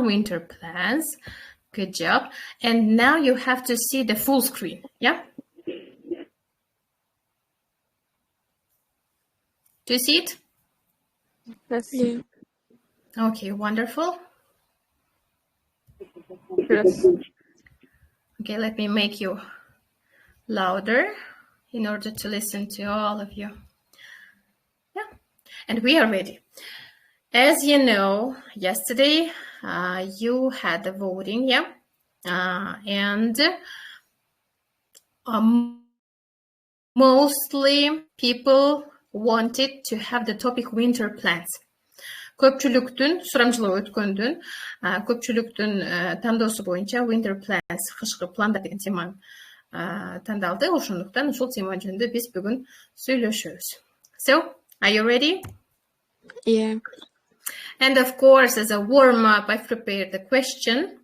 Winter plans. Good job. And now you have to see the full screen. Yeah? Do you see it? Yes. Yeah. Okay, wonderful. Yes. Okay, let me make you louder in order to listen to all of you. Yeah, and we are ready. As you know, yesterday you had the voting, yeah? And mostly people wanted to have the topic winter plans. Көпчүлүктүн сурамжылоо өткөндүн көпчүлүктүн тандоосу боюнча winter plans кышкы пландар деген теманы тандалды. Ошондуктан ушул тема жөнүндө биз бүгүн сүйлөшөбүз. So, are you ready? Yeah. And of course, as a warm-up, I've prepared the question.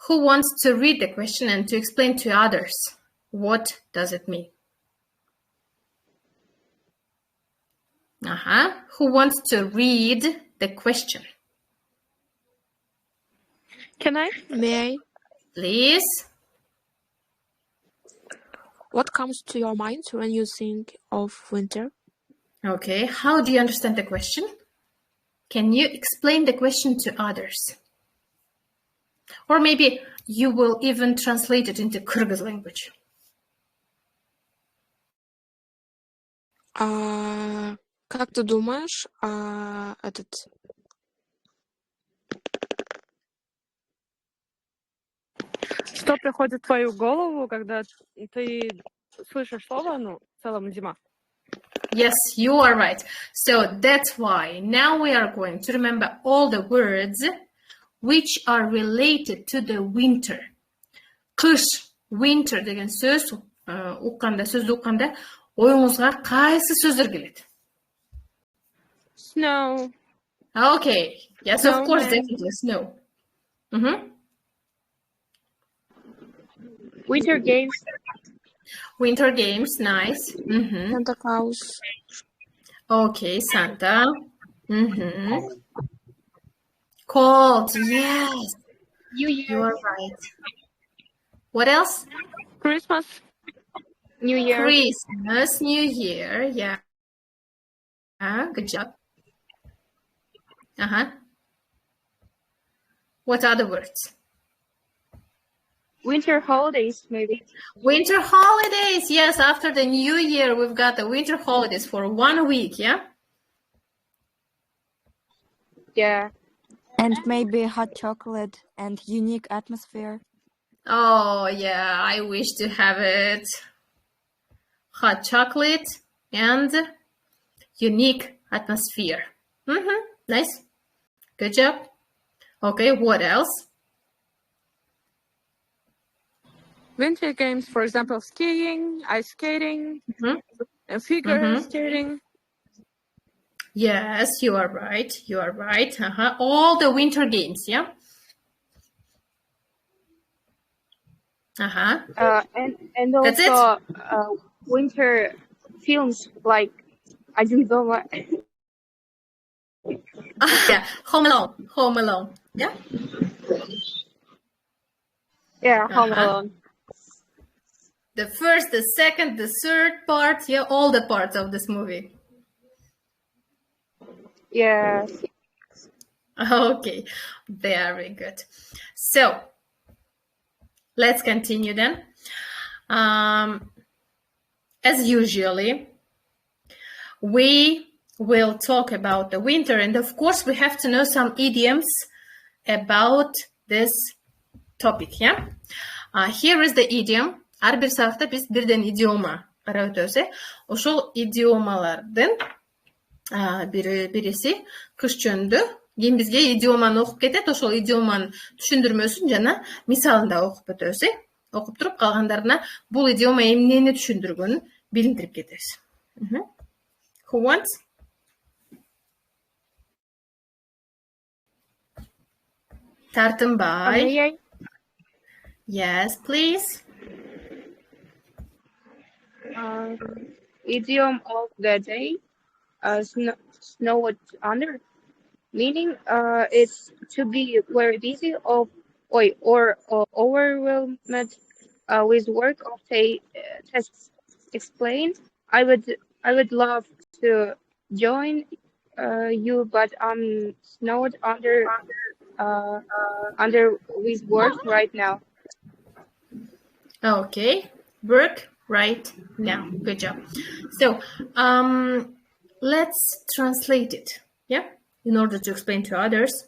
Who wants to read the question and to explain to others what does it mean? Who wants to read the question? Can I? May I? Please. What comes to your mind when you think of winter? Okay, how do you understand the question? Can you explain the question to others? Or maybe you will even translate it into Kyrgyz language. Как ты думаешь, Что приходит в твою голову, когда ты слышишь слово, в целом зима? Yes, you are right. So that's why now we are going to remember all the words which are related to the winter. Кыш, winter деген сөз сөздү укканда оюңузга кайсы сөздөр келет? Snow. Okay. Yes, Snow, of course, man. definitely snow. Winter games. Winter games, nice. Santa Claus. Okay, Santa. Cold, yes. New Year. You are right. What else? Christmas. New Year. Christmas, New Year, yeah. Good job. What other words? Winter holidays, maybe. Winter holidays, yes. After the New Year, we've got the winter holidays for 1 week, yeah? Yeah. And maybe hot chocolate and unique atmosphere. Oh, yeah, I wish to have it. Hot chocolate and unique atmosphere. Nice. Good job. Okay, what else? Winter games, for example, skiing, ice skating, and figure skating. Yes, you are right. You are right. All the winter games, yeah? And That's also winter films like I don't know what. Yeah, Home Alone. Yeah? Yeah, Home Alone. The first, the second, the third part, yeah, all the parts of this movie. Yes. Okay, very good. So, let's continue then. As usually, we will talk about the winter, and of course, we have to know some idioms about this topic, yeah? Here is the idiom. Ар бир сабакта биз бирден идиома карап өтөбүз. Ошол идиомалардын бириси кыш жөнүндө кийин бизге идиоманы окуп кетет, ошол идиоманын түшүндүрмөсүн жана мисалын да окуп өтөбүз. Окуп туруп калгандарына бул идиома эмнени түшүндүргөнүн билиндирип кетебиз. Who wants? Тартынбай. Yes, please. Idiom of the day. Snow under. meaning it's to be very busy or overwhelmed with work of tests. Explain. I would love to join you, but I'm snowed under with work right now. Okay, work right now. Good job. So let's translate it, yeah, in order to explain to others.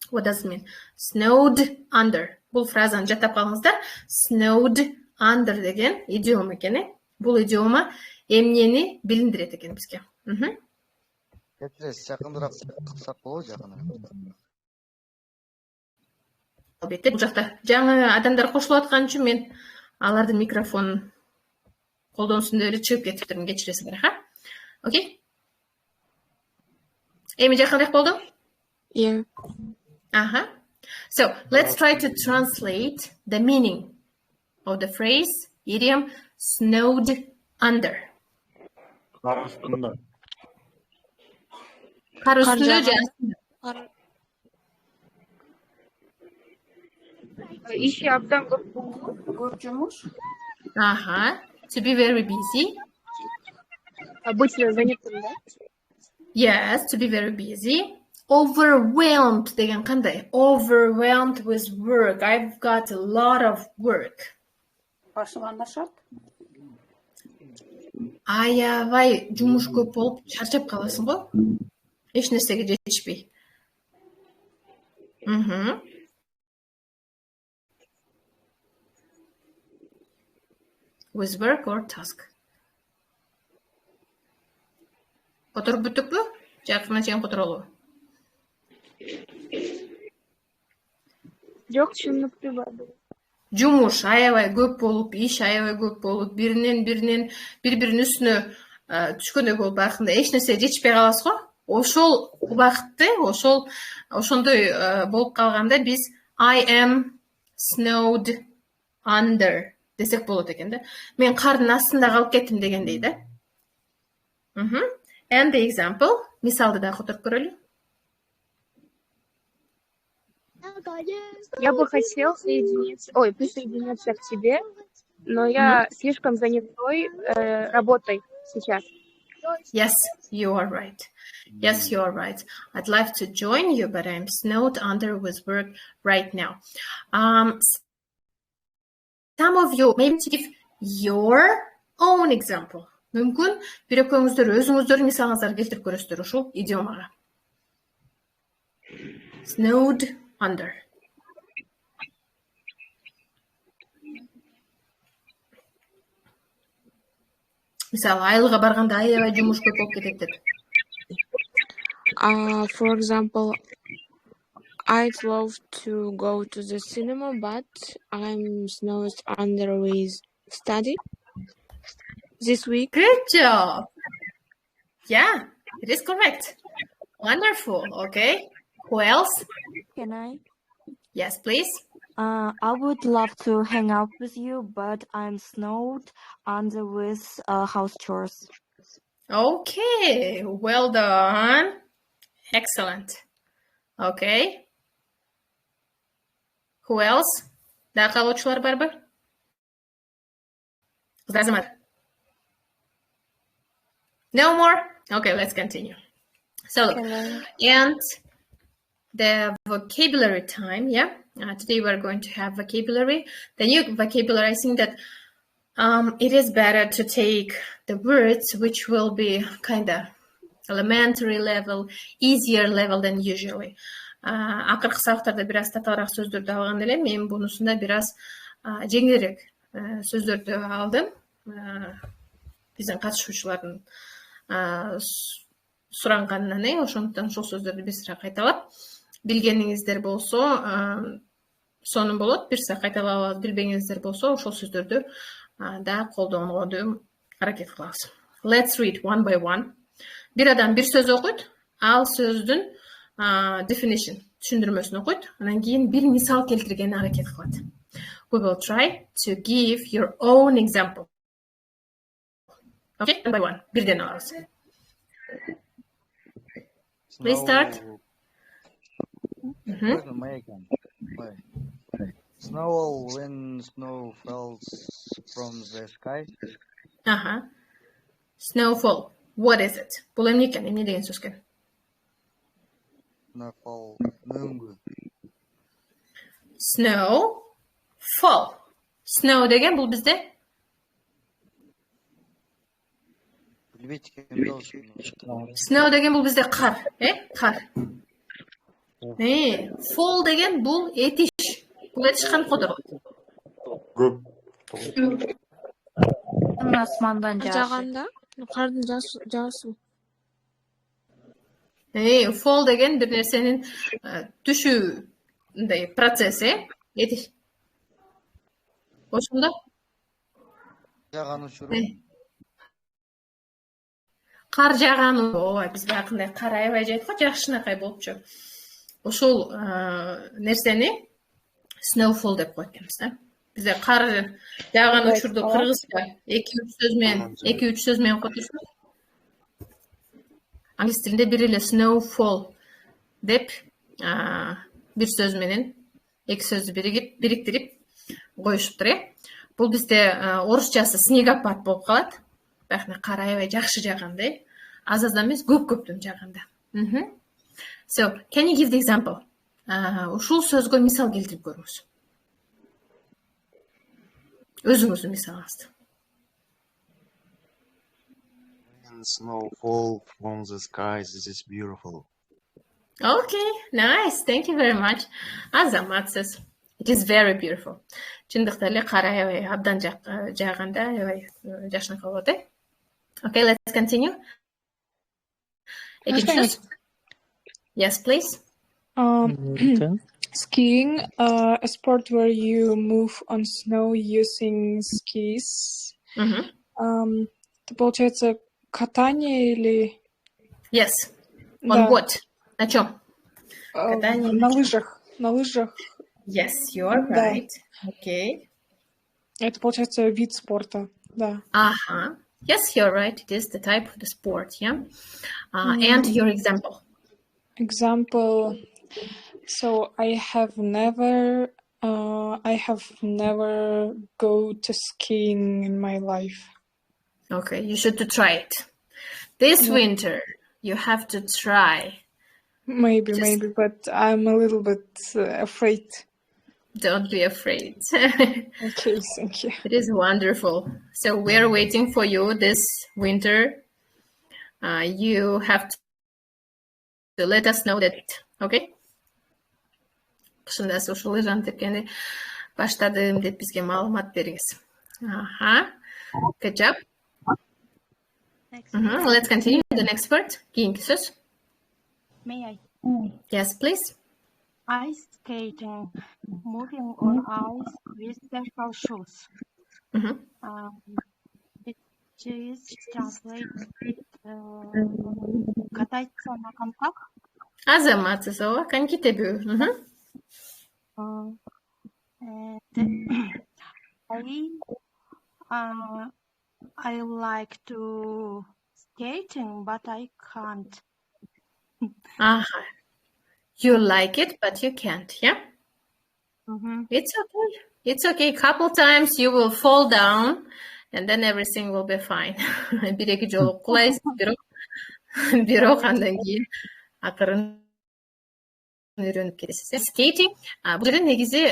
What does it mean? Snowed under. Бұл фразаны жаттап қалыңыздар. Snowed under деген идиома екен. Бұл идиома эмнени билиндирет экен бизге. Жақындырақ қылсақ болады, жақындырақ. Албетте, бұл жақта жаңы адамдар қосылып жатқан үшін мен алардын микрофонун колдонсун деп эле чыгып кетиптирмин, кечиресиңер, ха? Окей? Эми жакыныраак болду? Yeah. Uh-huh. So let's try to translate the meaning of the phrase, idiom, snowed under. Қар үстінде. Қар үстінде же астында? Иши абдан көп жумуш. Ага. To be very busy. Быть занятым, да? Yes, to be very busy. Overwhelmed деген кандай? Overwhelmed with work. I've got a lot of work. Башыганда шарт. Аябай жумуш көп болуп чарчап каласың го? Эч нерсеге жетишпей. With work or task. Которуп бүттүкпү? Жакына чейин которолу. Жок, түшүнүктүү. Жумуш аябай көп болуп, иш аябай көп болуп, биринин үстүнө түшкөндөй болуп, акында эч нерсе жетишпей каласыз го. Ошол убакытты, ошондой болуп калганда биз I am snowed under десек болот экен да. Мен кардын астында калып кеттим дегендей да. And the example, мисалды да которуп көрөлү. Я бы хотел присоединиться к тебе, но я слишком занятой работой сейчас. Yes, you are right. Yes, you are right. I'd like to join you, but I'm snowed under with work right now. Some of you maybe give your own example. Мүмкүн бирөкөөңүздөр өзүңүздөрдүн мисалыңыздарды келтирип көрөсүздөр ушул идиомага. Snowed under. Мисалы, айылга барганда аябай жумуш көп болуп кетет деп. For example, I'd love to go to the cinema, but I'm snowed under with study this week. Good job. Yeah, it is correct. Wonderful. Okay. Who else? Can I? Yes, please. I would love to hang out with you, but I'm snowed under with house chores. Okay, well done. Excellent. Okay. Who else? Daha kalgoçular barbar? No more? Okay, let's continue. So, and the vocabulary time, yeah? Today we're going to have vocabulary. The new vocabulary, I think that it is better to take the words which will be kind of elementary level, easier level than usually. Акыркы сабактарда бир аз татаалраак сөздөрдү алган элем. Мен бунусунда бир аз жеңилирээк сөздөрдү алдым. Биздин катышуучулардын суранганынан ошондуктан ошол сөздөрдү бир сыра кайталап, билгениңиздер болсо сонун болот. Бир сыра кайталап алып билбегениңиздер болсо ошол сөздөрдү да колдонууга аракет кылабыз. Let's read one by one. Бир адам бир сөз окуйт, ал сөздүн definition, түшүндүрмөсүн окуйт, анан кийин бир мисал келтиргени аракет кылат. We will try to give your own example. Okay, one by one. Бирден алабыз. Please start. Question my again. Why? Snow when snow falls from the sky. Snowfall. What is it? Бул эмне экен? Эмне деген сөз экен? Snowfall. Мөңгү. Snow fall. Snow деген бул бизде Билбейт экенмин да. Snow деген бул бизде кар, кар. Fall деген бул этиш. Бул этиш кантип кодолот? Көп. Асмандан жаашы. Жаганда кардын жаасу. Fall деген бир нерсенин түшүүндай процесси, этиш. Ошондо Жаган учуру. Кар жаган, ооба биз бакындай кар аябай жайт го, жакшынакай болупчу. Ошол нерсени snowfall деп коет экенбиз да. Бизде кар жаган учурду кыргызча 2-3 сөз менен котушат. Англис тилинде бир эле snowfall деп бир сөз менен эки сөздү бириктирип коюшуптур. Бул бизде орусчасы снегопад болуп калат. Бакына кар аябай жакшы жаганда, аз-аздан эмес, көп-көптөн жаганда. So, can you give the example? Ушул сөзгө мисал келтирип көрүңүз. Өзүңүздүн мисалыңызды. When snow fall from the skies, this is beautiful. Okay, nice. Thank you very much. Азаматсыз. It is very beautiful. Чындыкта эле кар аябай абдан жаганда аябай жакшынакай болот, Okay, let's continue. Yes, please. Skiing, a sport where you move on snow using skis. Это получается катание или... Yes. On what? На чём? Катание. На лыжах. На лыжах. Yes, you are right. Okay. Это получается вид спорта, да. Yes, you're right. It is the type of the sport, yeah. And your example. Example. So I have never go to skiing in my life. Okay, you should to try it. This winter, you have to try. Maybe, but I'm a little bit afraid. Don't be afraid. Okay, thank you. It is wonderful. So we're waiting for you this winter. You have to let us know that, okay? Кышында ушул лыжаны тепкенди баштадым деп бизге маалымат бериңиз. Good job. Let's continue with the next word. Кийинки сөз. May I? Yes, please. Ice skating, moving on ice with special shoes. It is translated кататься на коньках. Азаматсыз, ооба, коньки тебүү. I like to skating, but I can't. You like it, but you can't, yeah? It's okay. It's okay. Couple times you will fall down, and then everything will be fine. Bir-эки жолу кулайсыз, бирок андан кийин акырын үйрөнүп кетесиз. Skating. Бул жерде негизи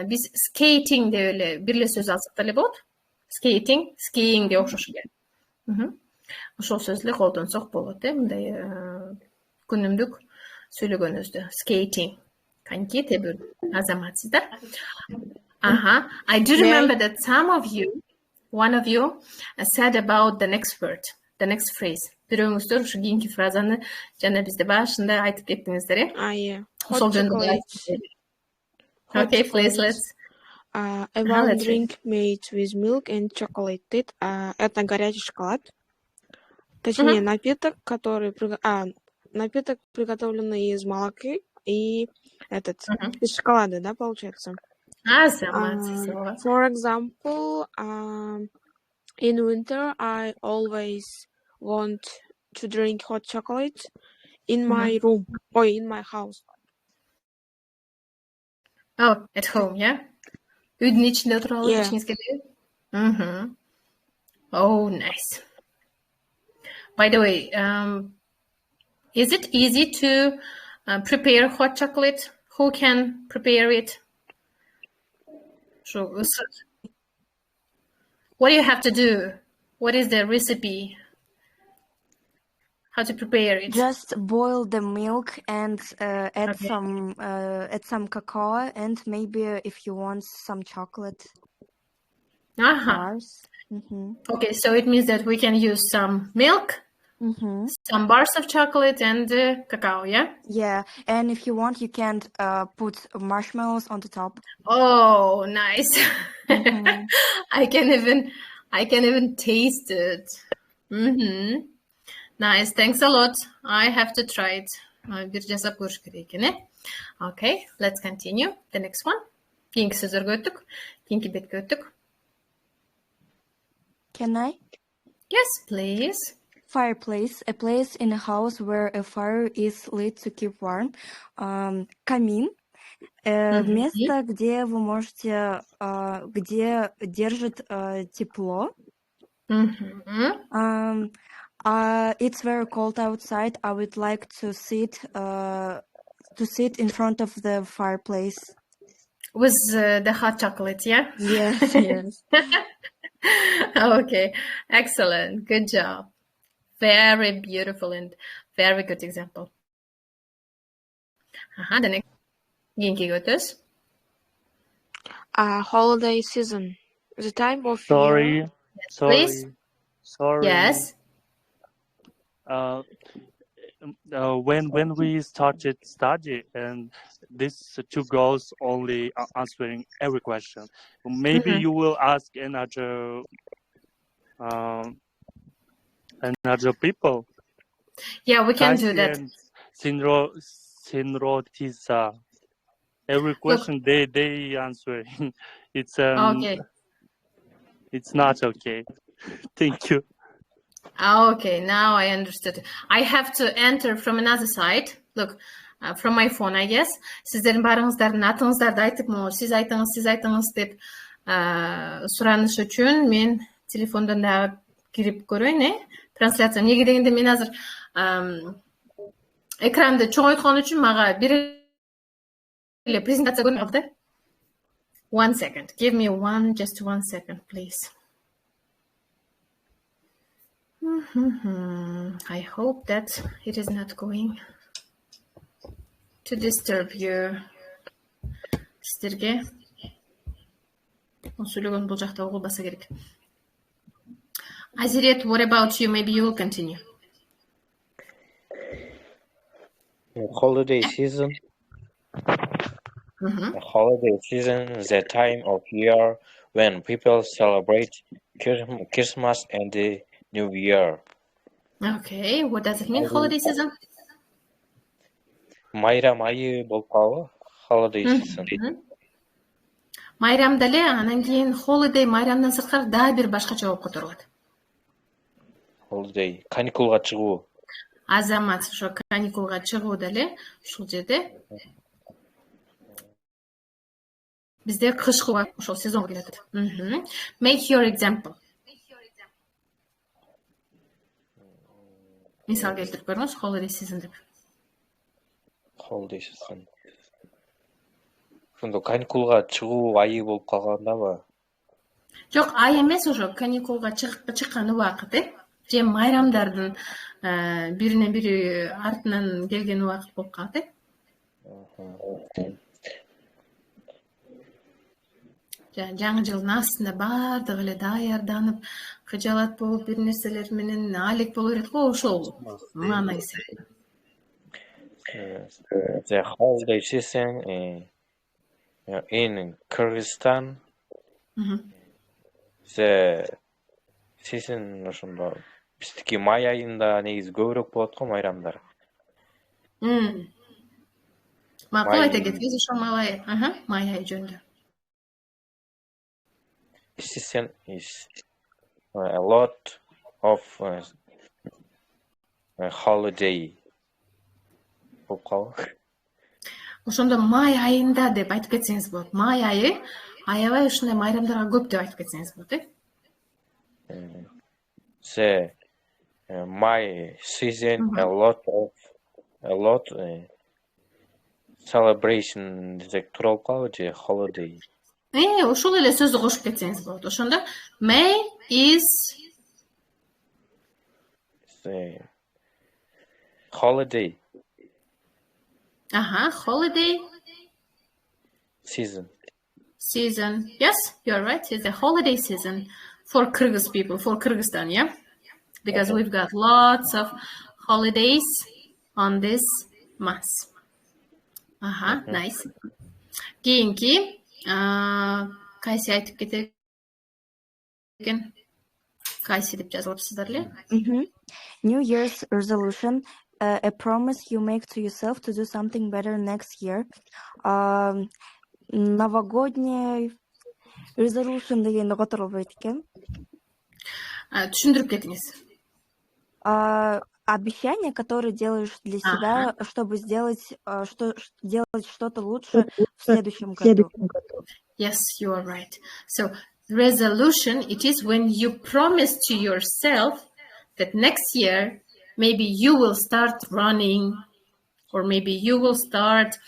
биз skating деп эле бир эле сөз алсак деле болот. Skating, skiing деп окшош экен. Ошол сөз эле колдонсок болот, мындай күнүмдүк сүйлөгөнүздө. Skating. Коньки тебүү. Азаматсыз да? I do remember that one of you said about the next word, the next phrase. Бирөөңүздөр ушу кийинки фразаны жана бизде башында айтып кеттиңиздер, Yeah. Ошол жөнүндө. Okay, please, let's. A warm drink made with milk and chocolate. Это горячий шоколад. Точнее, напиток, напиток, приготовленный из молока и из шоколада, да, получается? For example, in winter, I always want to drink hot chocolate in my room or in my house. Oh, at home, yeah? Үйдүн ичинде отуруп алып Yeah. ичиңиз келеби? Oh, nice. By the way, is it easy to prepare hot chocolate? Who can prepare it? So, what do you have to do? What is the recipe? How to prepare it? Just boil the milk and add Okay. some cacao and maybe if you want some chocolate Aha. bars. Okay, so it means that we can use some milk, some bars of chocolate, and cacao, yeah? Yeah, and if you want, you can put marshmallows on the top. Oh, nice. I can even taste it. Nice. Thanks a lot. I have to try it. Bir жасап көрүш керек экен, Okay, let's continue. The next one. Кийинки сөздөргө өттүк. Кийинки бетке өттүк. Can I? Yes, please. Fireplace, a place in a house where a fire is lit to keep warm. Камин, место, где вы можете, где держит тепло. It's very cold outside. I would like to sit in front of the fireplace. With the hot chocolate, yeah? Yes, yes. Okay, excellent. Good job. Very beautiful and very good example. The next. Kийинкиге өтөбүз. Holiday season. The time of Sorry. year. Please. Yes. When we started study, and these two girls only answering every question. Maybe you will ask another people. Yeah, we can do that. Sinrotisa. Every question they answer. It's Okay. It's not okay. Thank you. Okay, now I understood. I have to enter from another side. Look, from my phone, I guess. Сиздердин баарыңыздардын атыңыздарды айтып, сиз айтыңыз деп сураныш үчүн мен телефондон да кирип көрөйүн, трансляция. Эмнеге дегенде мен азыр экранды чоңойткон үчүн мага бир эле презентация көрүнүп калды. 1 second. Give me just 1 second, please. I hope that it is not going to disturb you. Сиздерге сөйлөгөн бул жакта угулбаса керек. Азирет, what about you? Maybe you will continue. Holiday season. Holiday season is the time of year when people celebrate Christmas and the New Year. Okay, what does it mean, holiday season? Майрам айы болуп калабы? Holiday season. Майрам деле, анан кийин holiday майрамдан сырткары дагы бир башкача болуп которулат. Holiday, каникулга чыгуу. Азамат, ошо каникулга чыгуу деле, ушул жерде бизде кышкы ошол сезонго келет. Make your example. Мисал келтирип көрүңүз, holiday season деп. Holiday season. Ошондо каникулга чыгуу айы болуп калгандабы? Жок, ай эмес, ошо каникулга чыккан убакыт, же майрамдардын биринен бири артынан келген убакыт болуп калат, жаңы жылдын астында баардыгы эле даярданып, кыжалат болуп, бир нерселер менен алек боло берет го, ошол маанайсы. The holiday season in Kyrgyzstan. The season ошондо биздики май айында негизи көбүрөөк болот го майрамдар. Макул айта кетсеңиз, ошол май ай жөнүндө. Season is a lot of holiday. Ошондо май айында деп айтып кетсеңиз болот. Май айы аябай ушундай майрамдарга көп деп айтып кетсеңиз болот, The my season a lot celebration десек туура болуп калабы же holiday? Ошол эле сөздү кошуп кетсеңиз болот. Ошондо May is holiday holiday season. Yes, you're right. It's a holiday season for Kyrgyz people, for Kyrgyzstan, yeah? Because we've got lots of holidays on this month. Nice. Keyinki кайсы айтып кетет экен? Кайсы деп жазылыпсыздар эле? New Year's resolution, a promise you make to yourself to do something better next year. Новогодний resolution дегенди которулбойт экен. Түшүндүрүп кетиңиз. Обещание, которое делаешь для себя, чтобы сделать что-то лучше в следующем году. Yes, you are right. So, resolution, it is when you promise to yourself that next year, maybe you will start running, or maybe you will start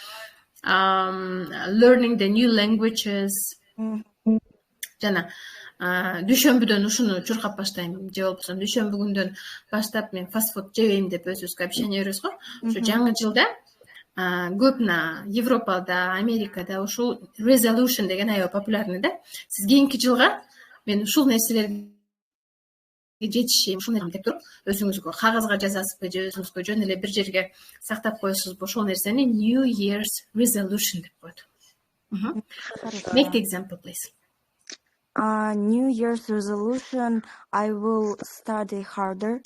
learning the new languages. Жана дүйшөмбүдөн ушуну чуркап баштайм же болбосо дүйшөмбү күндөн баштап мен фастфуд жебейм деп өзүбүзгө обещание беребиз го. Ушу жаңы жылда көп мына Европада, Америкада ушул resolution деген аябай популярный да. Сиз кийинки жылга мен ушул нерселерге жетишем, ушул нерсени деп туруп, өзүңүзгө кагазга жазасызбы же өзүңүзгө жөн эле бир жерге сактап коесузбу, ошол нерсени New Year's resolution деп коет. Make the example, please. New Year's resolution, I will study harder.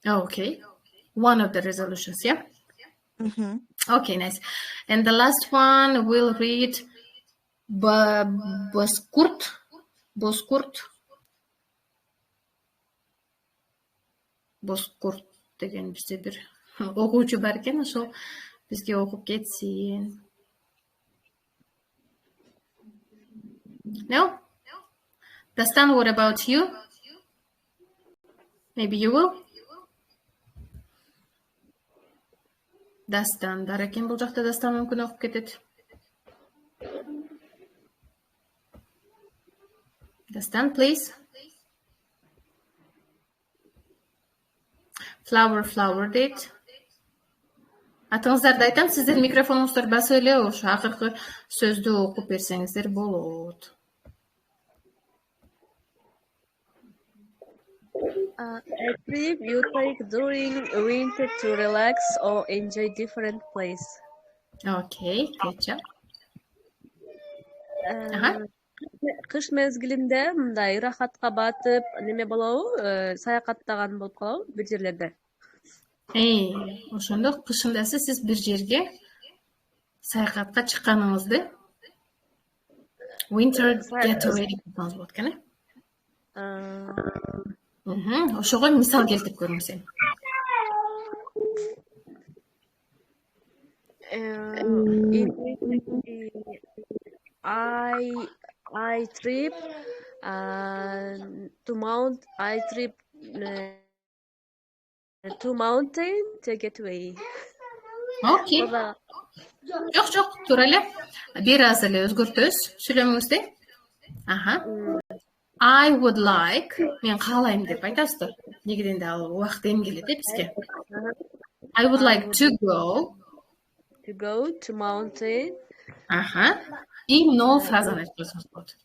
Okay. One of the resolutions, yeah? Okay, nice. And the last one we'll read Boskurt деген бизде бир окуучу бар экен, ошол бизге окуп кетсин. No? Dastan, what about you? Maybe you will? Dastan, бар экен бул жакта Дастан мүмкүн окуп кетет. Dastan, please. Flower дейт. Атыңыздарды айтам, сиздер микрофонуңуздар басып эле ошо акыркы сөздү окуп берсеңиздер болот. A trip you take during winter to relax or enjoy different place. Okay, good job. Кыш мезгилинде мындай ырахатка батып, неме болобу, саякаттаган болуп калабы бир жерлерде. Ошондо кышында сиз бир жерге саякатка чыкканыңызды winter getaway деп атаңыз болот экен, Ошого мисал келтирип көрүңүз эми. I trip to mountain to get away. Окей. Жок, туура эле. Бир аз эле өзгөртөбүз сүйлөмүңүздү. I would like, мен каалайм деп айтасыз да. Негеденде ал убакыт эми келет бизге. I would like to go to mountain. И но фразаны айтып койсоңуз болот.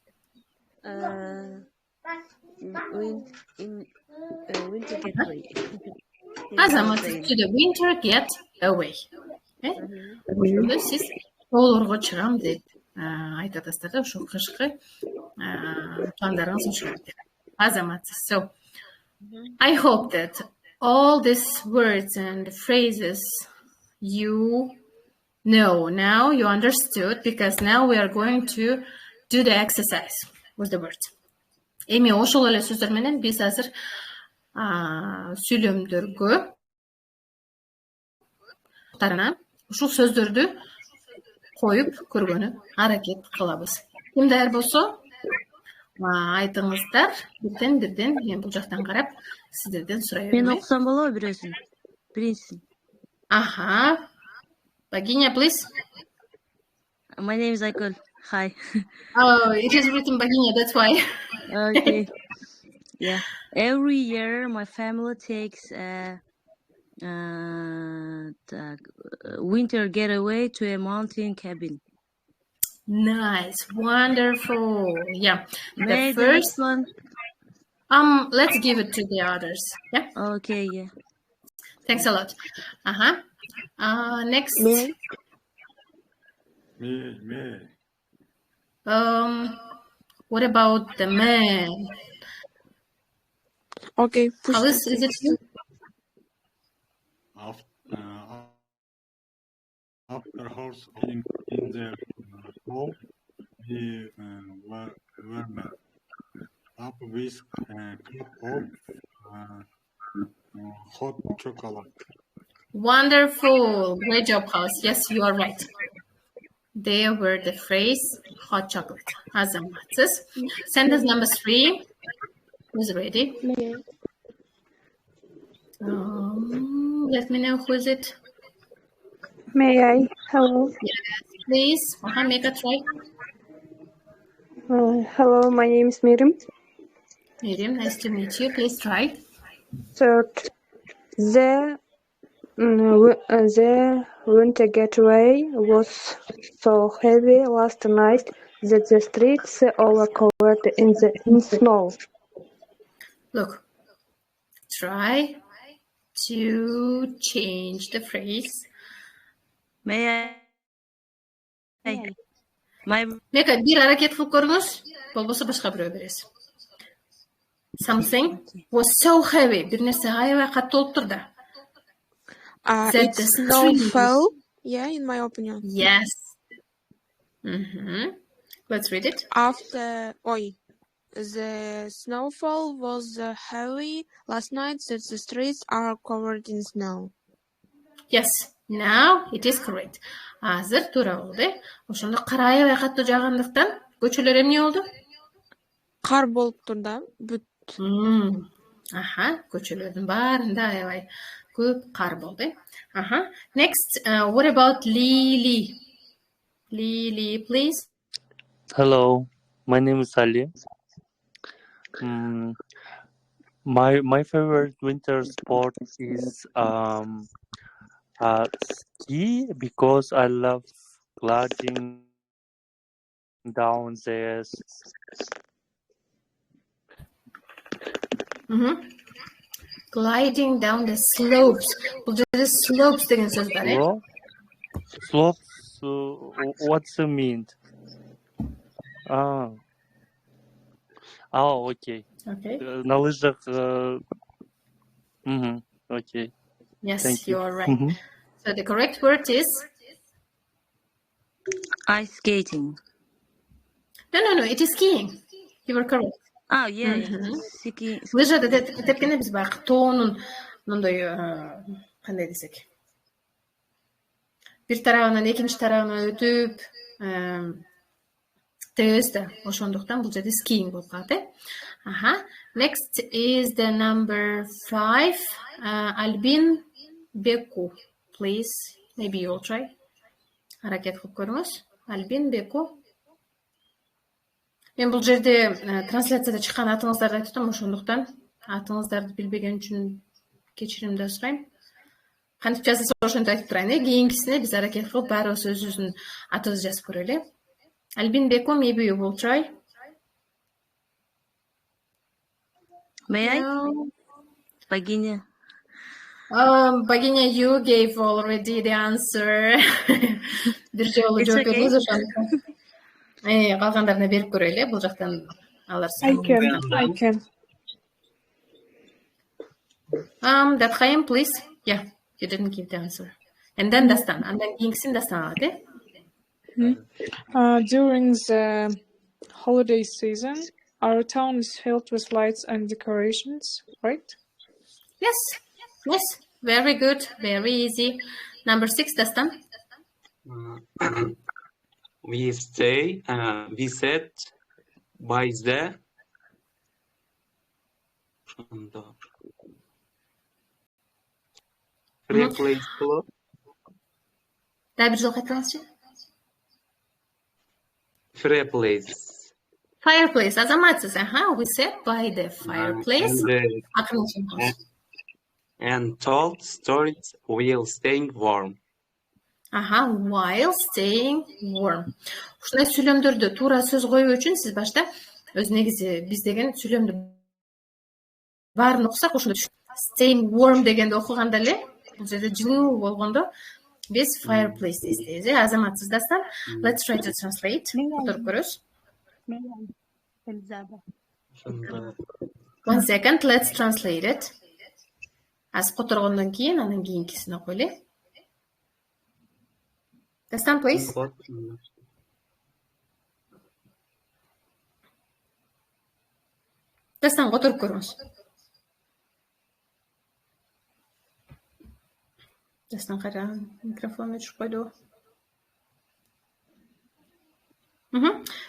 Winter get away. Азамат, to the winter get away. Ошондо сиз тоолорго чыгам деп айтасыздар да, ошо кышкы пландарыңыз ушул деп. Азамат. So, I hope that all these words and phrases you know now, you understood, because now we are going to do the exercise with the words. Эми ошол эле сөздөр менен биз азыр сүйлөмдөргө ушул сөздөрдү коюп көргөнү аракет кылабыз. Ким даяр болсо, айтыңыздар. Бирден мен бул жактан карап сиздерден сурай берем. Мен окусам болобу бирөөсүн? Биринчисин. Аха. Богиня, please. My name is Aykul. Hi. Oh, it is written Bogиня, that's why. Okay. Yeah. Every year my family takes a winter getaway to a mountain cabin. Nice, wonderful. Yeah. May The the next first one. let's give it to the others. Yeah. Okay, yeah. Thanks a lot. Next. Me. What about the man? Okay. Alice, is it you? After horse in the hall, he were up with a cup of hot chocolate. Wonderful. Great job, Alice. Yes, you are right. There were the phrase hot chocolate. Azamatsız. Sentence number 3. Who's ready? Let me know who is it. May I? Hello. Yes, please. Make a try. Hello, my name is Miriam. Miriam, nice to meet you. Please try. Third, the winter getaway was so heavy last night that the streets were covered in snow. Look, try to change the phrase. May I? Meka, bir hareket kılıp görünüz. Bolbosa başka biröö beresiz. Something was so heavy. Bir nerse aябай катуу болуп tur da. It snow fell. Yeah, in my opinion. Yes. Let's read it. The snowfall was heavy last night that the streets are covered in snow. Yes. Now it is correct. Азыр туура болду. Ошондо кар аябай катуу жаагандыктан көчөлөр эмне болду? Кар болуптур да. Көчөлөрдүн баарында аябай көп кар болду. Next, what about Lily? Lily, please. Hello, my name is Ali. My favorite winter sport is ski, because I love gliding down the Gliding down the slopes. Бул жерде slopes деген сөз бар, э? Slopes, what's it mean? Okay. На лыжах. Okay. Yes, you are right. So the correct word is ice skating. No, it is skiing. You were correct. Yeah. Skiing. Лыжада тепкенде биз баягы тоонун мындай кандай десек. Бир тарабынан экинчи тарабына өтүп, тез да. Ошондуктан бул жерде skiing болуп калат, э? Next is the number 5. Albin Beku, please. Maybe you'll try. Аракет кылып көрүңүз. Albin Beku. Мен бул жерде трансляцияда чыккан атыңыздарды айтып атам, ошондуктан атыңыздарды билбеген үчүн кечиримди сурайм. Кантип жазылса ошентип айтып турайын, э? Кийинкисине биз аракет кылып баарыбыз өзүбүздүн атыбызды жазып көрөлү. Albin Beku, maybe you will try. May I? Богиня. Богиня, you gave already the answer. Бир жолу жооп бердиңиз ошондуктан. Калгандарына берип көрөлү, бул жактан алар. I can. Datxayim, please. Yeah, you didn't give the answer. And then Dastan. And then kийинкисин Dastan алат, э? During the holiday season, our town is filled with lights and decorations, right? Yes. Very good. Very easy. Number 6, Dastan. we sat by the fireplace club. Да, бир жолу кайтаңызчы. Fireplace. Fireplace, азаматсыз, we sat by the fireplace. And told stories while staying warm. While staying warm. Ушундай сүйлөмдөрдү туура сөз коюу үчүн сиз башта өз негизи биз деген сүйлөмдү баарын окусак ошондо staying warm дегенди окуганда эле бул жерде жылуу болгондо биз fireplace дейбиз, азаматсыз дастан. Let's try to translate. Которуп көрөбүз. 1 second, let's translate it. Аз которгондон кийин анан кийинкисин окуйлу. Дастан, please. Дастан, которуп көрүңүз. Дастан кайра микрофон өчүп койду.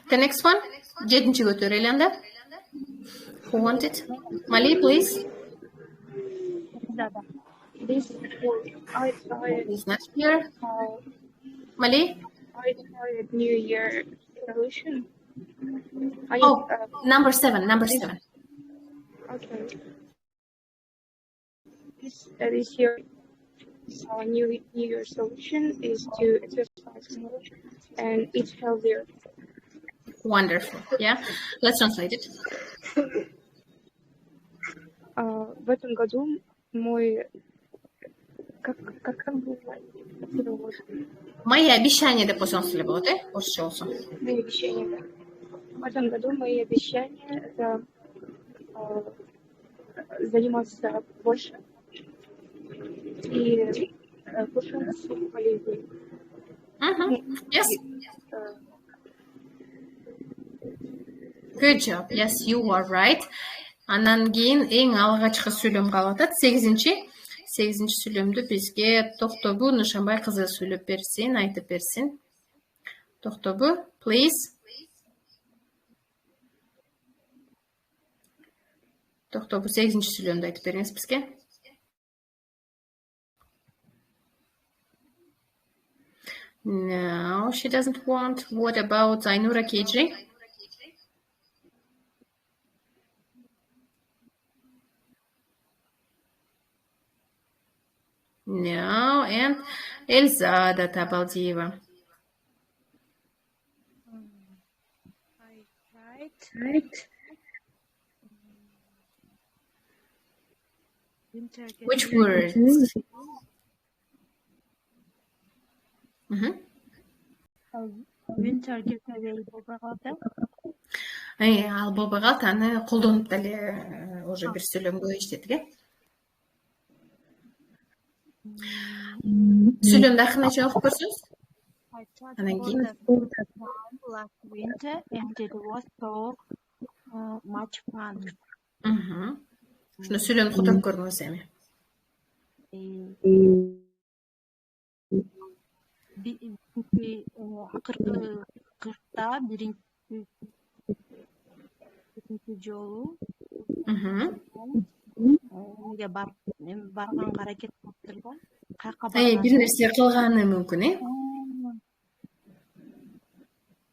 The next one. Жетинчи көтөрөлү анда. Who want it? Mali, please. He's not here. Mali? I tried New Year resolution. Number 7. Okay. This year, our New Year resolution is to exercise more and eat healthier. Wonderful. Yeah. Let's translate it. В этом году мой Мои обещания деп койсоңуз эле болот, орусча болсо. Мои обещания, да. В этом году мои обещания это заниматься больше и кушать полезный. Yes. Good job. Yes, you are right. Анан кийин эң алгачкы сүйлөм калып атат. 8-чи сүйлөмдү бизге Токтобу Нышанбай кызы сүйлөп берсин, айтып берсин. Токтобу, please. Токтобу 8-чи сүйлөмдү айтып бериңиз бизге. No, she doesn't want. What about Ainura Kejri? No, and Elzada Tabaldeva. I tried. Which words? Winter getaway болбогонда. Ал болбогат аны колдонуп деле уже бир сүйлөмгө иштеттик, Сүйлөмдү акырына чейин окуп көрсөңүз. Анан кийин last winter and it was so much fun. Ушуну сүйлөмдү которуп көрүңүз эми. Кыркта биринчи жолу барганга аракет кылып турган. Бир нерсе кылганы мүмкүн,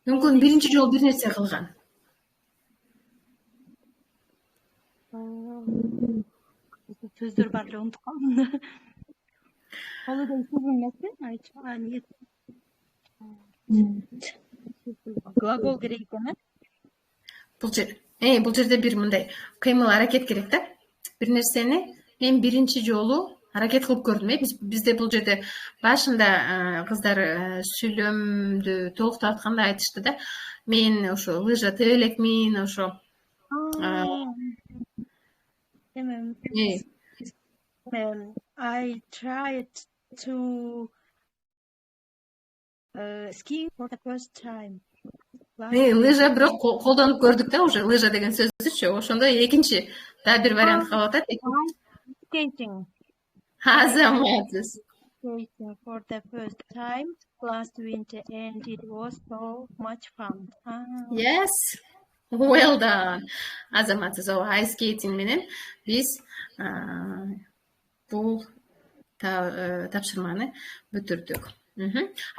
Мүмкүн биринчи жолу бир нерсе кылган. Сөздөр бар эле унутуп калдым. Holiday season эмеспи? Глагол керек экен, Бул жерде бир мындай кыймыл аракет керек да. Бир нерсени мен биринчи жолу аракет кылып көрдүм, Бизде бул жерде башында кыздар сүйлөмдү толуктап атканда айтышты да. Мен ошо лыжа тебе элекмин, ошо. I tried to ski for the first time. Лыжа бирок колдонуп көрдүк да, уже лыжа деген сөздүчү. Ошондо экинчи да бир вариант калып атат. Skating. Азаматсыз. skate for the first time last winter, and it was so much fun. Yes. Well done. Азамат, so ice skating менен биз бул тапшырманы бүтүрдүк.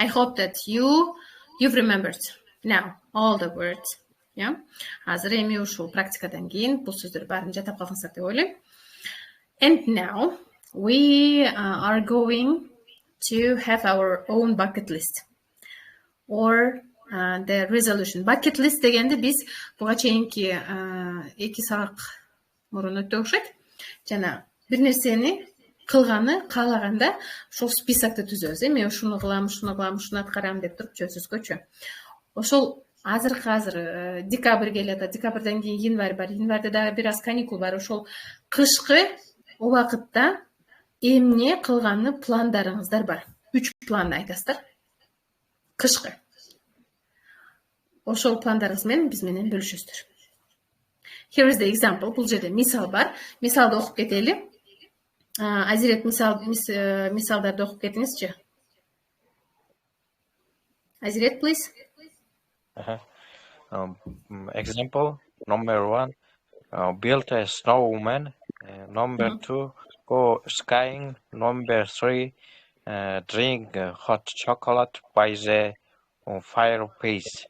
I hope that you've remembered now all the words. Yeah. Азыр эми ушул практикадан кийин бул сөздөр баарын жатап калгансыздар деп ойлойм. And now we are going to have our own bucket list or the resolution. Bucket list дегенде биз буга чейинки 2 сабак мурун өттүк окшойт. Жана бир нерсени кылганы каалаганда ошол списокты түзөбүз. Мен ушуну кылам, ушуну аткарам деп туруп сөзгөчө. Ошол азыр декабрь келет, декабрдан кийин январь бар. Январда дагы бир аз каникул бар. Ошол кышкы убакытта эмне кылганы пландарыңыздар бар. 3 планды айтасыздар. Кышкы. Ошол пландарыңыз менен биз менен бөлүшөсүздөр. Here is the example. Бул жерде мисал бар. Мисалды окуп кетели. Азирет мисалдарды окуп кетиңизчи. Азирет, please. Example number 1, build a snowman. Number 2, go skiing. Number 3, drink hot chocolate by the fireplace.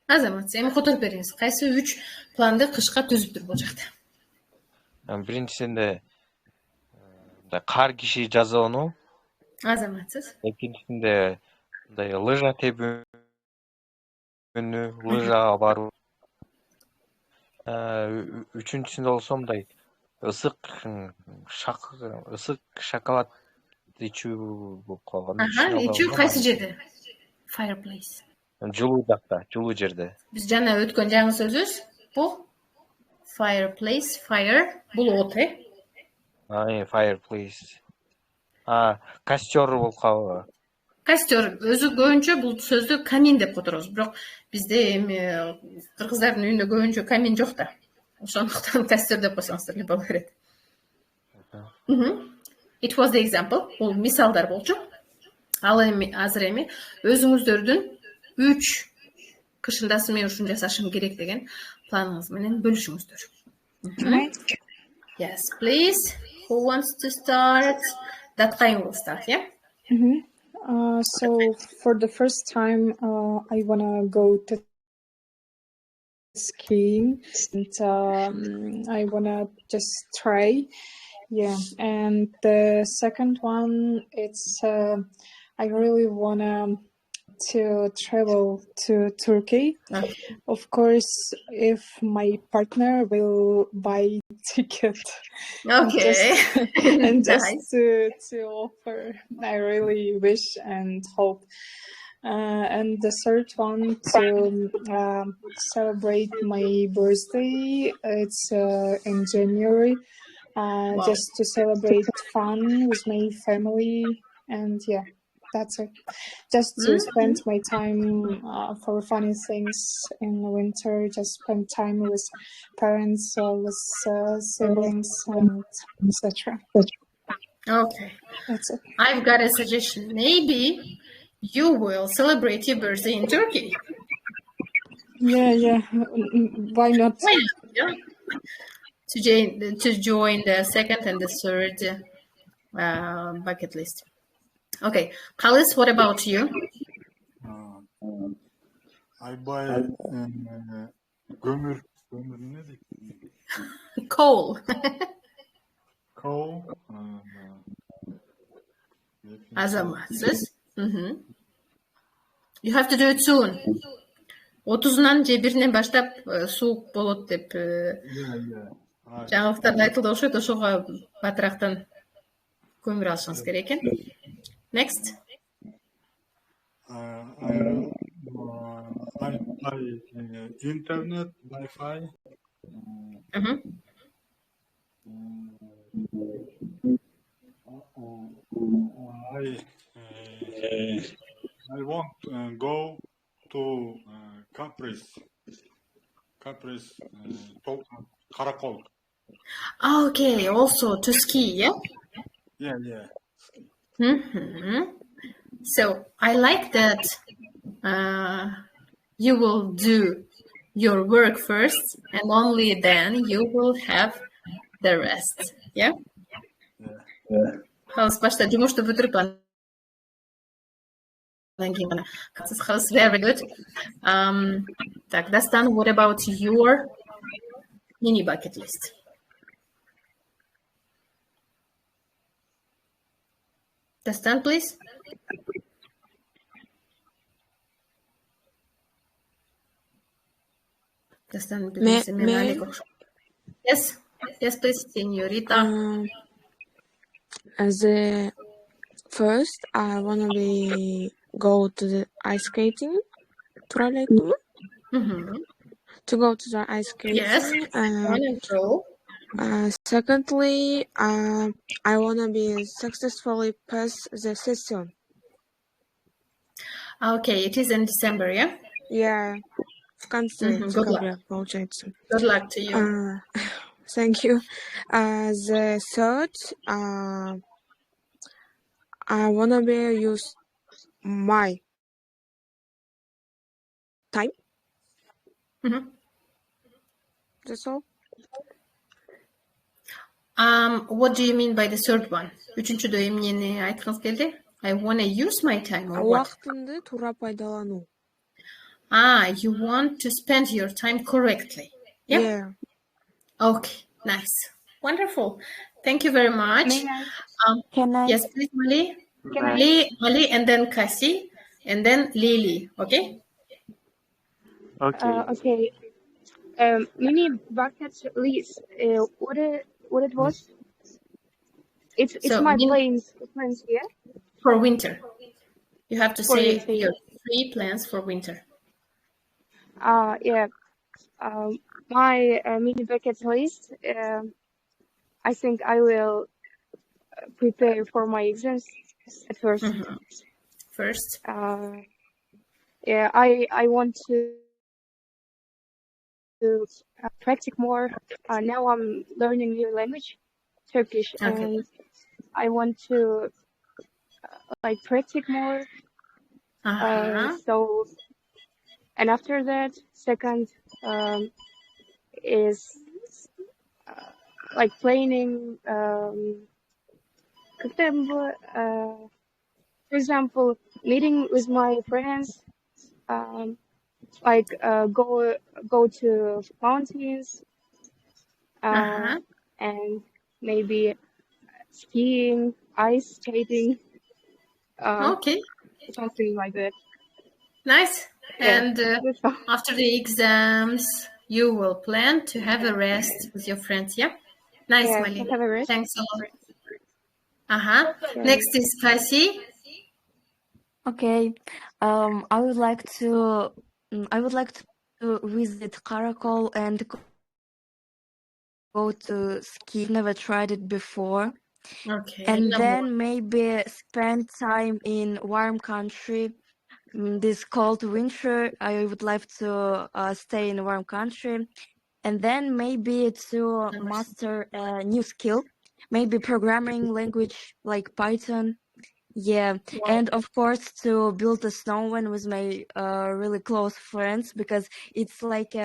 Азамат, эми которуп бериңиз. Кайсы 3 планды кышка түзүптүр бул жакта? Биринчисинде кар киши жазууну. Азаматсыз. Экинчисинде лыжа тебүүнү, лыжага баруу. Үчүнчүсүндө болсо мындай ысык шоколад ичүү болуп калган. Ичүү кайсы жерде? Fireplace. Жылуу жакта, жылуу жерде. Биз жана өткөн жаңы сөзүбүз бул fireplace, fire бул от, Fireplace. Костер болуп калган. Костер өзү көбүнчө бул сөздү камин деп которобуз, бирок бизде эми кыргыздардын үйүндө көбүнчө камин жок да. Ошондуктан костер деп койсоңуздар эле боло берет. It was the example. Бул мисалдар болчу. Ал эми азыр эми өзүңүздөрдүн 3 кышындасы мен ушуну жасашым керек деген планыңыз менен бөлүшүңүздөр. Yes, please. Who wants to start? Datkayın will start, yeah? So for the first time, I wanna go to skiing, and I wanna just try, yeah. And the second one, it's I really wanna to travel to Turkey. Of course, if my partner will buy ticket. Okay. And just to offer, I really wish and hope. And the third one, to celebrate my birthday. It's in January. Just to celebrate fun with my family, and yeah. That's it. Just to spend my time for funny things in the winter. Just spend time with parents or with siblings and etc. Okay. That's it. I've got a suggestion. Maybe you will celebrate your birthday in Turkey. Yeah. Why not? Yeah. To join the second and the third bucket list. Okay, Kalis, what about you? I buy Coal. Coal. Azamatsız. You have to do it soon. 30'undan же 1'inden баштап суук болот деп жаңылыктарда айтылды окшойт, ошого батырактан көмүр алышыңыз керек экен. Next. Internet, Wi-Fi. I want to go to Caprice, Okay, also to ski, yeah? Yeah. So I like that you will do your work first, and only then you will have the rest. Yeah? Халыс башта жумушту бүтүрүп андан кийин гана акысыз халыс. Very good. Так, Дастан, what about your mini bucket list? Дастан, please. Дастан, Yes, yes, please, señorita. The first, I wanna go to the ice skating. To go to the ice skating. Yes, go. Secondly, I wanna be successfully pass the session. Okay, it is in December, yeah? Yeah. В конце декабря, получается. Good luck to you. Thank you. The third, I wanna use my time. That's all. What do you mean by the third one? Үчүнчүдө эмнени айткыңыз келди? I wanna use my time or what? Убакытымды туура пайдалануу. You want to spend your time correctly. Yeah. Okay, nice. Wonderful. Thank you very much. Can I? Yes, please, Mali. Mali, and then Kasi, and then Lily. Okay? Okay. Mini bucket list. What it was? It's So, my plans here. For winter. You have to For say winter. your 3 plans for winter. Yeah. My mini bucket list. I think I will prepare for my exams at first. First. Yeah, I want to practice more. Now I'm learning new language, Turkish, and I want to practice more. So, and after that, second is planning. For example, meeting with my friends. Go to mountains. And maybe skiing, ice skating. Okay. Something like that. Nice. Yeah. And after the exams, you will plan to have a rest with your friends, yeah? Nice, Yeah, Mali. have a rest. Thanks a lot. Next is Kasi. Okay. I would like to visit Karakol and go to ski. Never tried it before. Okay. And then maybe spend time in warm country. This cold winter, I would like to stay in a warm country. And then maybe to master a new skill, maybe programming language like Python. Yeah, and of course to build a snowman with my really close friends, because it's like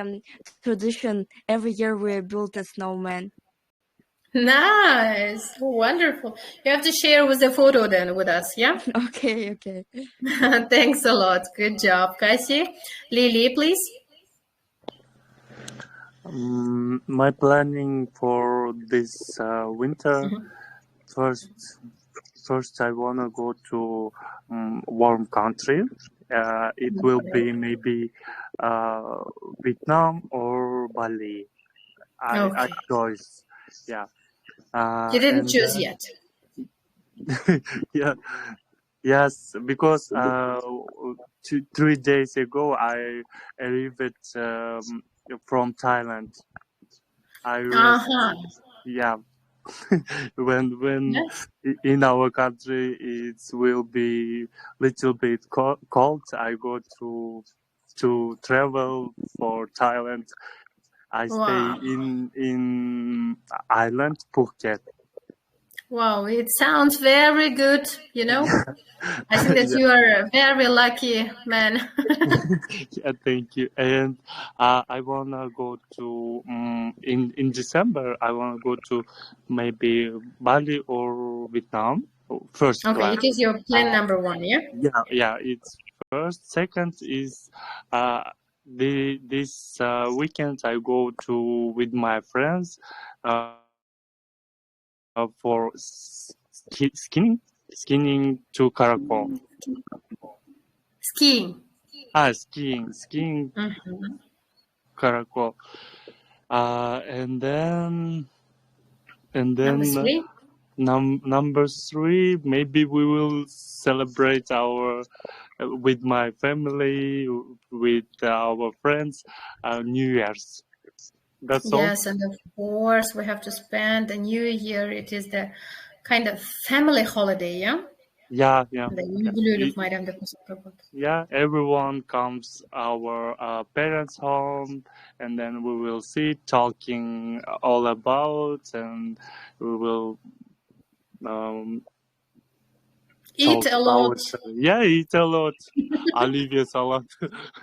tradition. Every year we build a snowman. Nice. Wonderful. You have to share with the photo then with us, yeah? Okay. Thanks a lot. Good job, Kasi. Lily, please. My planning for this winter, first I wanna go to warm country. It will be maybe Vietnam or Bali. I choose. Yeah. You didn't choose yet. Yeah. Yes, because 3 days ago I arrived from Thailand. Yeah. when in our country it will be little bit cold, I go to travel for Thailand. I stay in island Phuket. Wow, it sounds very good, you know. I think that you are a very lucky man. Yeah, thank you. And I wanna go to in December. I wanna go to maybe Bali or Vietnam. First Okay, plan. it is your plan number one, yeah? Yeah, it's first. Second is this weekend I go to with my friends for skiing to Karakol. Skiing. Skiing Karakol. And then Number three? Number three, maybe we will celebrate our with my family, with our friends, New Year's. That's all. Yes, and of course we have to spend the New Year. It is the kind of family holiday, yeah? Yeah. Yeah, everyone comes our parents' home, and then we will sit talking all about, and we will eat a lot. Eat a lot. Olivia salad.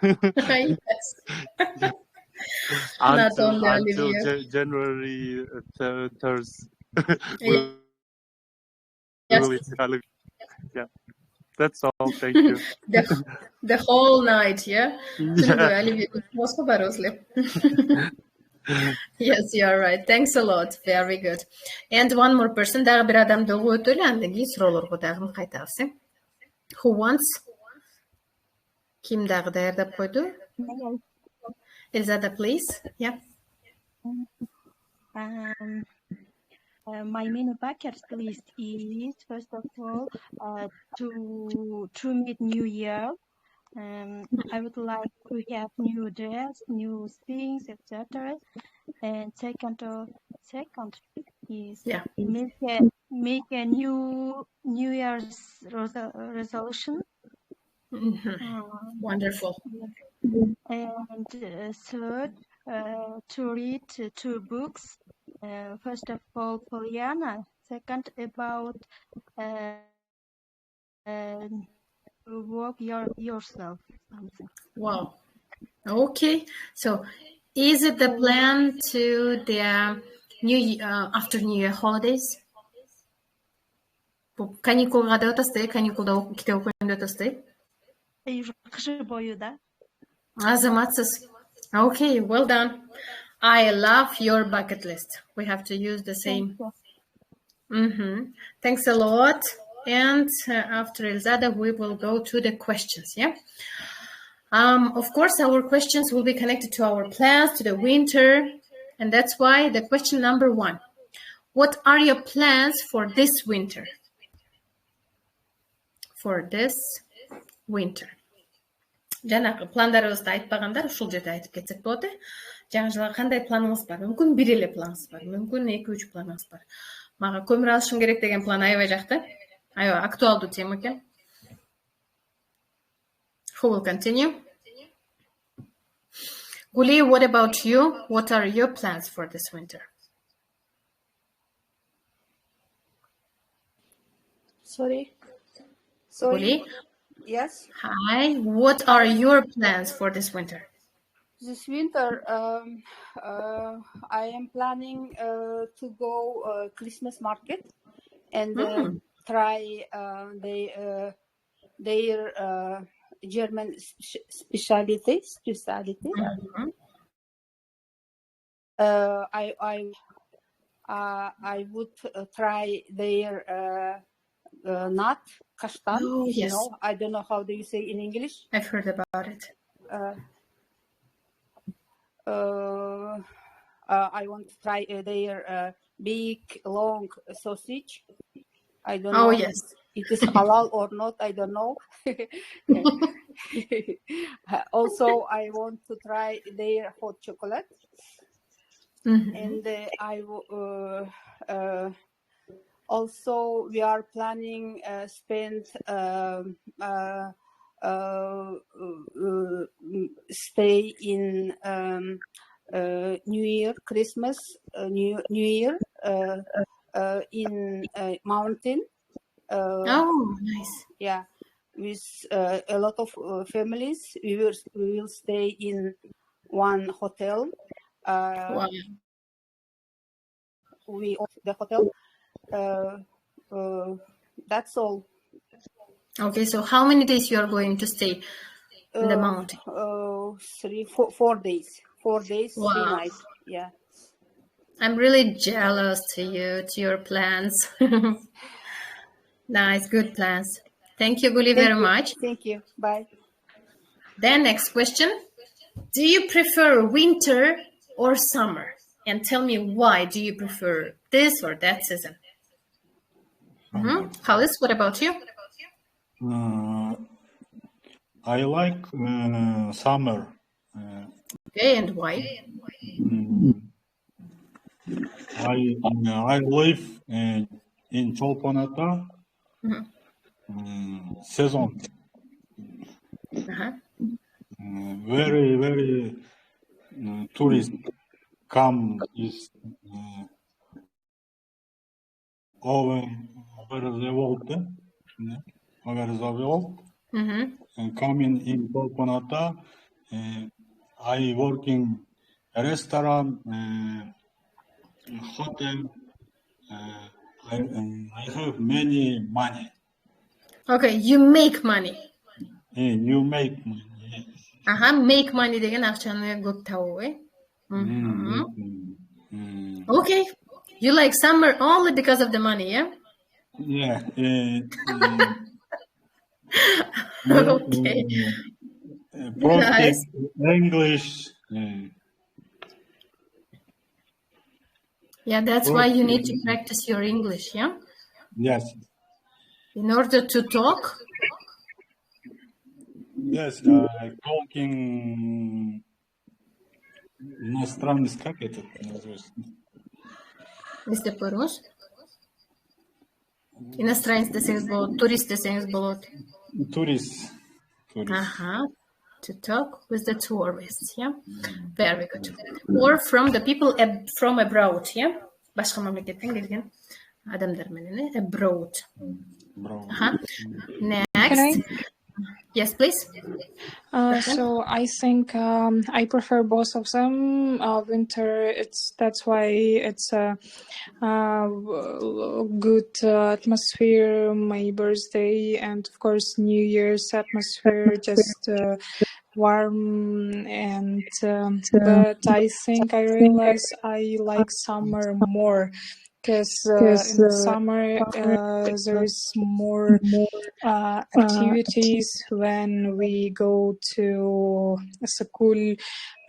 Yes. Not only until Olivia. January 3rd. Yes. Yeah, that's all. Thank you. The whole night, yeah? Yeah. Yes, you are right. Thanks a lot. Very good. And one more person. Дагы бир адамды өтөлү, андан кийин суроолорго дагы кайтабыз. Who wants? Ким дагы даярдап койду? Elzada, please. Yeah. My main bucket list is, first of all, to meet New Year. I would like to have new dress, new things, etc. And second is make a new Year's resolution. Wonderful. And third, to read 2 books. First of all, Pollyanna. Second, about work yourself. Something. Wow. Okay. So, is it the plan to the after New Year holidays? Каникулга да өтөсүз, каникулда китеп окуйм деп өтөсүз. Кышы бою да. Азаматсыз. Okay, well done. I love your bucket list. We have to use the same. Thanks a lot. And after Elzada, we will go to the questions, yeah? Of course, our questions will be connected to our plans, to the winter. And that's why the question number 1. What are your plans for this winter? For this winter. Жанагы пландарыбызды айтпагандар ушул жерде айтып кетсек болот. Жаңы жылга кандай планыңыз бар? Мүмкүн бир эле планыңыз бар, мүмкүн 2-3 планыңыз бар. Мага көмүр алышым керек деген план аябай жакты. Аябай актуалдуу тема экен. Who will continue? Guli, what about you? What are your plans for this winter? Sorry. Guli? Yes. Hi. What are your plans for this winter? This winter, I am planning to go Christmas market and try their German specialty. I would try their nut, kashtan. Oh, yes. You know, I don't know how do you say in English. I've heard about it. I want to try their big, long sausage. I don't know. Oh, yes. It is halal or not, I don't know. Also, I want to try their hot chocolate. And also we are planning spend stay in New Year, Christmas, New Year in a mountain. Oh, nice. Yeah, with a lot of families. We will stay in one hotel. Wow. We own the hotel. That's all. Okay, so how many days you are going to stay in the mountain? 4 days. 4 days, 3 Wow. nights. Yeah. I'm really jealous to your plans. Nice, good plans. Thank you, Guli, very much. Thank you. Bye. Then next question. Do you prefer winter or summer? And tell me why do you prefer this or that season? Halis, what about you? I like summer. Okay, and why? I live in Cholponata season. Very tourists come is over the world. Over the world. And coming in Cholponata, I work in a restaurant, hotel. I have many money. Okay, you make money. You make money. Make money деген ақшаны көп табу, eh? Okay, you like summer only because of the money, yeah? Yeah. Okay. Nice. English. Yeah, that's why you need to practice your English, yeah? Yes. In order to talk? Yes, talking иностранец, как это называется? Если по-русски? Иностранец десеңіз болады, турист десеңіз болады. Турист. To talk with the tourists, yeah? Very good. Or from the people from abroad, yeah? Башқа мемлекеттен келген адамдар менен, abroad. Next. Yes, please. So I think I prefer both of them. Winter, that's why it's a good atmosphere. My birthday and of course New Year's atmosphere, just warm and. But I think I realize I like summer more. Because in summer there is more activities when we go to school,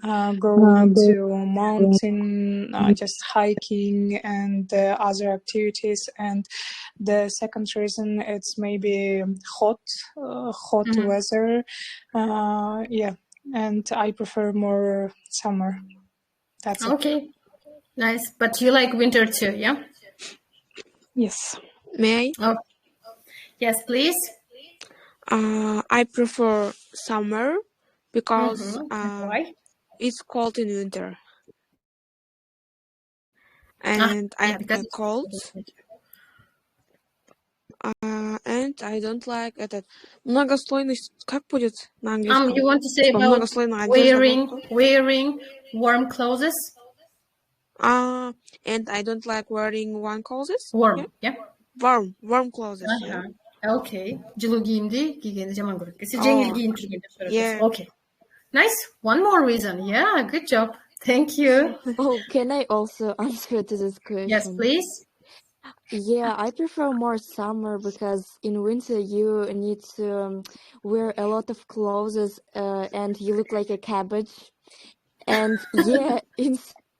going to mountain, just hiking and other activities. And the second reason it's maybe hot weather. Yeah, and I prefer more summer. That's okay. Nice, but you like winter too, yeah? Yes. May I? Oh. Yes, please. I prefer summer because why? it's cold in winter. And I have a cold. And I don't like этот многослойность. Как будет на английском? You want to say about wearing warm clothes? And I don't like wearing warm clothes. Warm, yeah? Warm clothes, yeah. Okay. Жылуу кийимди кийгенди жаман көрөт. Сен жеңил кийинип жүргөндү сурайсыз. Yeah. Okay. Nice. One more reason. Yeah, good job. Thank you. Oh, can I also answer to this question? Yes, please. Yeah, I prefer more summer because in winter you need to wear a lot of clothes and you look like a cabbage. And yeah, in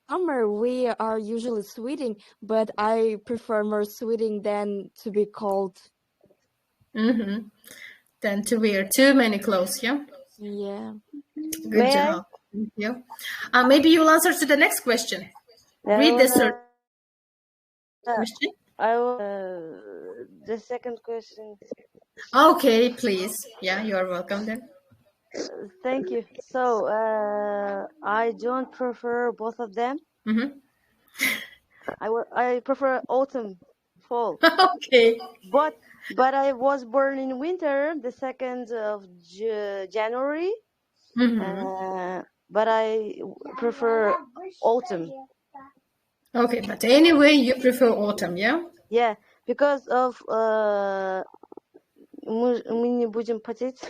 summer we are usually sweating, but I prefer more sweating than to be cold. Than to wear too many clothes, yeah? Yeah. Good job. Thank you. Maybe you'll answer to the next question. Read the third question. The second question. Okay, please. Yeah, you are welcome then. Thank you. So, I don't prefer both of them. I prefer autumn, fall. Okay. But I was born in winter, the 2nd of January. But I prefer autumn. Okay, but anyway, you prefer autumn, yeah? Yeah, because of мы не будем потеть.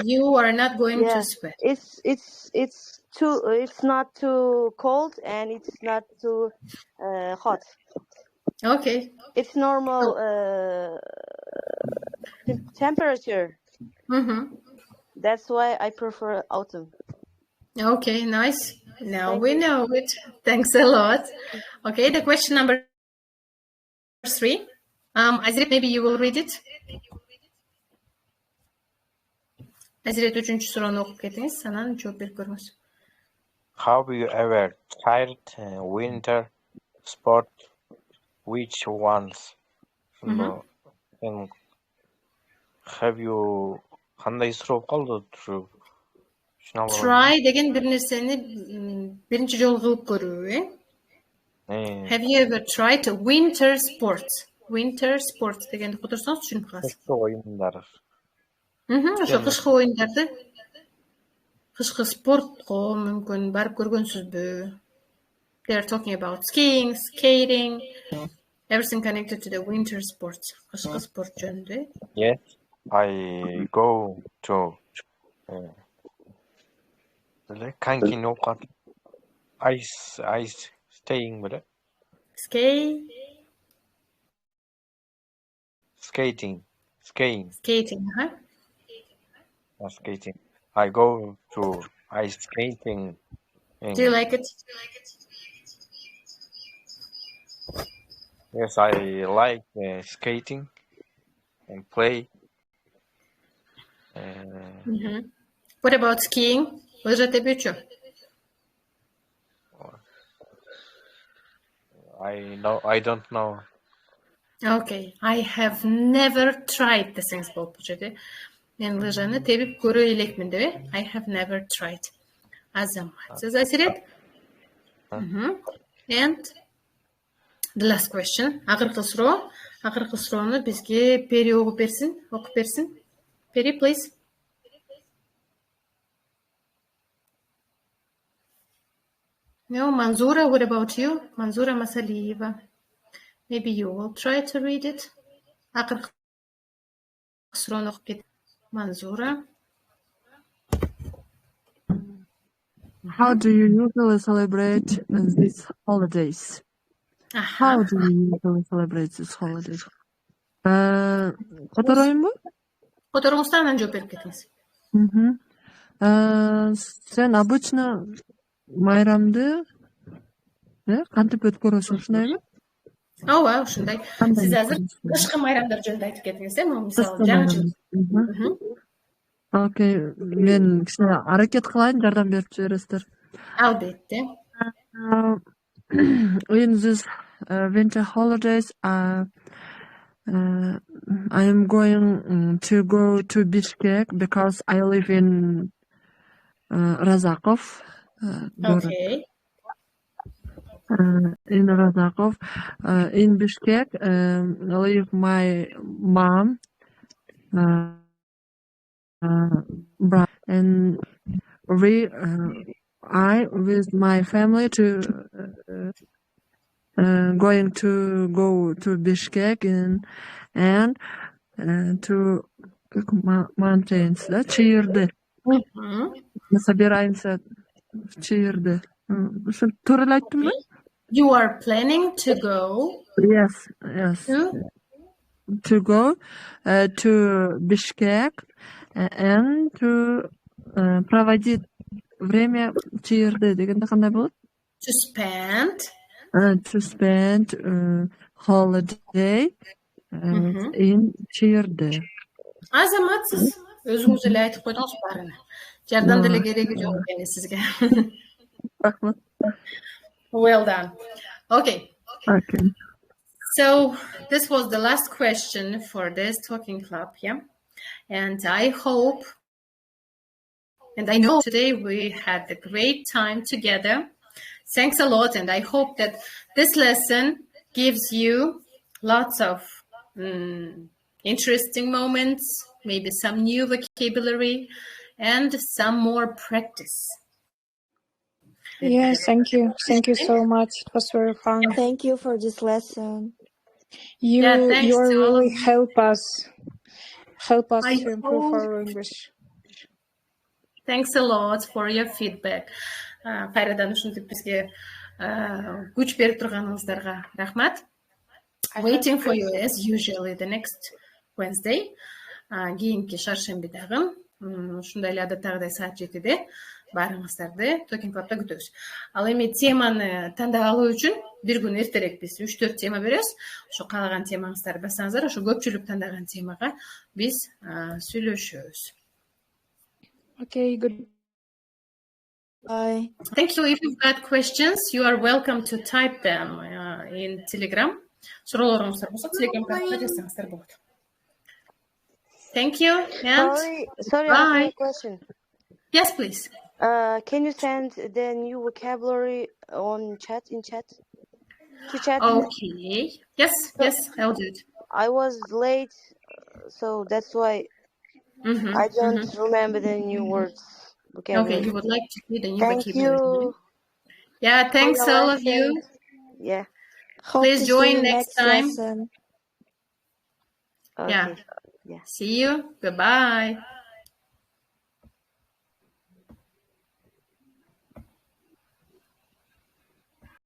You are not going to sweat. It's not too cold and it's not too hot. Okay. It's normal temperature. That's why I prefer autumn. Okay, nice. Now we know it. Thanks a lot. Okay, the question number 3. Azret, maybe you will read it. Azret 3-cü sorunu okup ketiniz. Anан жооп берип көрүңүз. Have you ever tried winter sport? Which ones? Have you кандай сурап калды? Try деген бир нерсени биринчи жолу кылып көрүү, Have you ever tried winter sports? Winter sports дегенди которсоңуз түшүнүп каласыз. Кышкы оюндар. Ошо кышкы оюндарды кышкы спортко мүмкүн барып көргөнсүзбү? They are talking about skiing, skating, everything connected to the winter sports. Кышкы спорт жөнүндө. Yes, I go to канкин окат. Ice staying беле? Skating. Skating, Skating. I go to ice skating. Do you like it? Yes, I like skating and play. What about skiing? Лыжа тебүүчү? I don't know. Okay, I have never tried the things болуп жүрдү. Мен лыжаны тебип көрө элекмин деп, I have never tried. Азаматсыз Азирет. And the last question. Акыркы суроону бизге Пери окуп берсин. Peri, please. No, Manzura, what about you? Manzura Masalieva. Maybe you will try to read it. Manzura. How do you usually celebrate these holidays? How do you usually celebrate these holidays? Котороймбу? Которуңуздан анан жооп берип кетиңиз. Сен обычно майрамды кантип өткөрөсүң, ушундайбы? Ооба, ушундай. Сиз азыр кышкы майрамдар жөнүндө айтып кетиңиз, мисалы, жаңы жыл. Окей, мен кичине аракет кылайын, жардам берип жибересиздер. Албетте. In these winter holidays, I am going to go to Bishkek because I live in Razakov. Okay. In Razakov, in Bishkek, live my mom, and I with my family going to go to Bishkek and to mountains, Чирде. Мы собираемся в Чирде. Туура айттымбы? You are planning to go? Yes. To go to Bishkek and to проводить время в Чирде. Дегенде кандай болот? To spend holiday in Чирде. Азаматсыз, өзүңүз эле айтып койдуңуз баарын. Жардам деле кереги жок экен сизге. Рахмат. Well done. Okay. So this was the last question for this talking club, and I hope and I know today we had a great time together Thanks a lot, and I hope that this lesson gives you lots of interesting moments, maybe some new vocabulary, and some more practice. Yes, thank you. Thank you so much. It was very fun. Thank you for this lesson. You thanks are to all of really you. help us I to improve hope. our English. Thanks a lot for your feedback. Кайрадан ушинтип бизге күч берип турганыңыздарга рахмат. Waiting for you as usually the next Wednesday. Кийинки шаршемби дагы ушундай эле адаттагыдай саат 7-де баарыңыздарды Токиң клабда күтөбүз. Ал эми теманы тандап алуу үчүн бир күн эртерээк биз 3-4 тема беребиз. Ошо каалаган темаңыздарды бассаңыздар, ошо көпчүлүк тандаган темага биз сүйлөшөбүз. Okay, good. Bye. Thank you. If you've got questions, you are welcome to type them in Telegram. Thank you. And Sorry, I bye. have a question. Yes, please. Can you send the new vocabulary on chat, in chat? To chat? Okay. Yes, I'll do it. I was late, so that's why I don't remember the new words. Vocabulary. Okay, you would like to see the new Thank vocabulary. you. Yeah, thanks all of you. Yeah. Hope Please to join see you next time. lesson. Okay. Yeah. See you. Goodbye.